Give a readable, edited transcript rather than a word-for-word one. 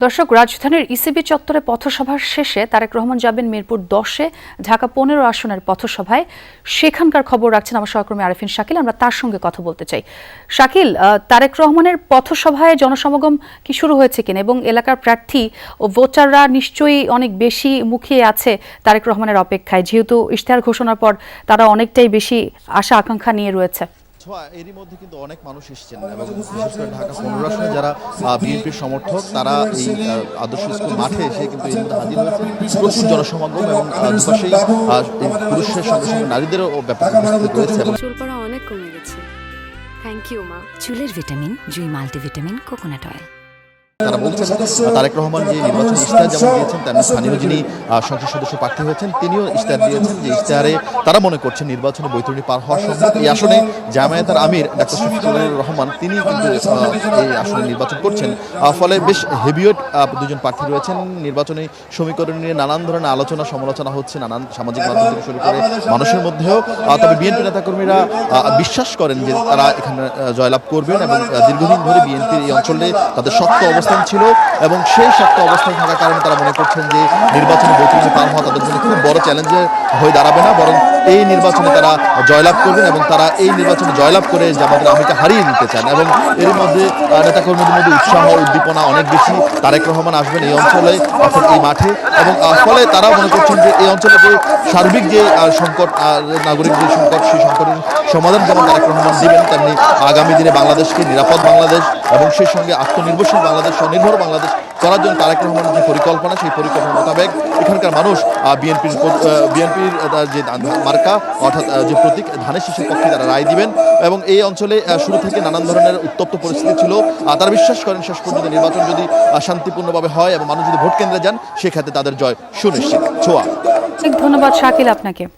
দর্শক, রাজধানীর ইসিবি চত্বরে পথসভার শেষে তারেক রহমান যাবেন মিরপুর 10-এ ঢাকা 15 আসনের পথসভায়। সেখানকার খবর রাখছেন আমার সহকর্মী আরেফিন শাকিল। আমরা তার সঙ্গে কথা বলতে চাই। শাকিল, তারেক রহমানের পথসভায় জনসমাগম কি শুরু হয়েছে কিনা, এবং এলাকার প্রার্থী ও ভোটাররা নিশ্চয়ই অনেক বেশি মুখিয়ে আছে তারেক রহমানের অপেক্ষায়, যেহেতু ইশতেহার ঘোষণার পর তারা অনেকটাই বেশি আশা আকাঙ্ক্ষা নিয়ে রয়েছে। এরই মধ্যে কিন্তু অনেক মানুষ এসেছেন এবং বিশেষ করে ঢাকা 15 আসনে যারা বিএনপির সমর্থক তারা এই আদর্শ স্কুল মাঠে এসে কিন্তু এর মধ্যে হাজির হয়েছে। প্রচুর জনসমাগম এবং দুপাশেই পুরুষের সঙ্গে সঙ্গে নারীদেরও ব্যাপক উপস্থিতি রয়েছে। চুল পড়া অনেক কমে গেছে। থ্যাংক ইউ মা। চুলের ভিটামিন জুই মাল্টিভিটামিন কোকোনাট অয়েল। তারা বলছেন তারেক রহমান যে নির্বাচন ইশতেহার যেমন দিয়েছেন, তেমনি স্থানীয় যিনি সংসদ সদস্য প্রার্থী হয়েছেন তিনিও ইশতেহার দিয়েছেন যে ইশতেহারে তারা মনে করছেন নির্বাচনে বৈতরণী পার হওয়া সম্ভব। এই আসনে জামায়াতের আমির ডাক্তার শফিকুর রহমান তিনি কিন্তু এই আসনে নির্বাচন করছেন। ফলে বেশ হেভিওয়েট দুজন প্রার্থী রয়েছেন। নির্বাচনী সমীকরণ নিয়ে নানান ধরনের আলোচনা সমালোচনা হচ্ছে নানান সামাজিক মাধ্যম থেকে শুরু করে মানুষের মধ্যেও। তবে বিএনপি নেতাকর্মীরা বিশ্বাস করেন যে তারা এখানে জয়লাভ করবেন এবং দীর্ঘদিন ধরে বিএনপির এই অঞ্চলে তাদের শক্ত অবস্থান ছিল এবং সেই শক্ত অবস্থান থাকার কারণে তারা মনে করছেন যে নির্বাচনে বৈতরণী পার হওয়া তাদের জন্য খুব বড় চ্যালেঞ্জের হয়ে দাঁড়াবে না, বরং এই নির্বাচনে তারা জয়লাভ করবেন এবং তারা এই নির্বাচনে জয়লাভ করে জামায়াতের আমিরকে হারিয়ে দিতে চান। এবং এর মধ্যে নেতাকর্মীদের মধ্যে উৎসাহ উদ্দীপনা অনেক বেশি। তারেক রহমান আসবেন এই অঞ্চলে, অর্থাৎ এই মাঠে, এবং ফলে তারা মনে করছেন যে এই অঞ্চলে যে সার্বিক যে সংকট, নাগরিক যে সংকট, সেই সংকটের সমাধান যেমন তারেক রহমান দিবেন, তেমনি আগামী দিনে বাংলাদেশকে নিরাপদ বাংলাদেশ এবং সেই সঙ্গে আত্মনির্ভরশীল বাংলাদেশ, স্বনির্ভর বাংলাদেশ করার জন্য তারেক রহমানের যে পরিকল্পনা, সেই পরিকল্পনা মোতাবেক এখানকার মানুষ বিএনপির যে মার্কা অর্থাৎ যে প্রতীক ধানের শীষের পক্ষে তারা রায় দিবেন। এবং এই অঞ্চলে শুরু থেকে নানান ধরনের উত্তপ্ত পরিস্থিতি ছিল। তারা বিশ্বাস করেন শেষ পর্যন্ত নির্বাচন যদি শান্তিপূর্ণভাবে হয় এবং মানুষ যদি ভোট কেন্দ্রে যান, সেক্ষেত্রে তাদের জয় সুনিশ্চিত। ছোঁয়া। ধন্যবাদ শাকিল আপনাকে।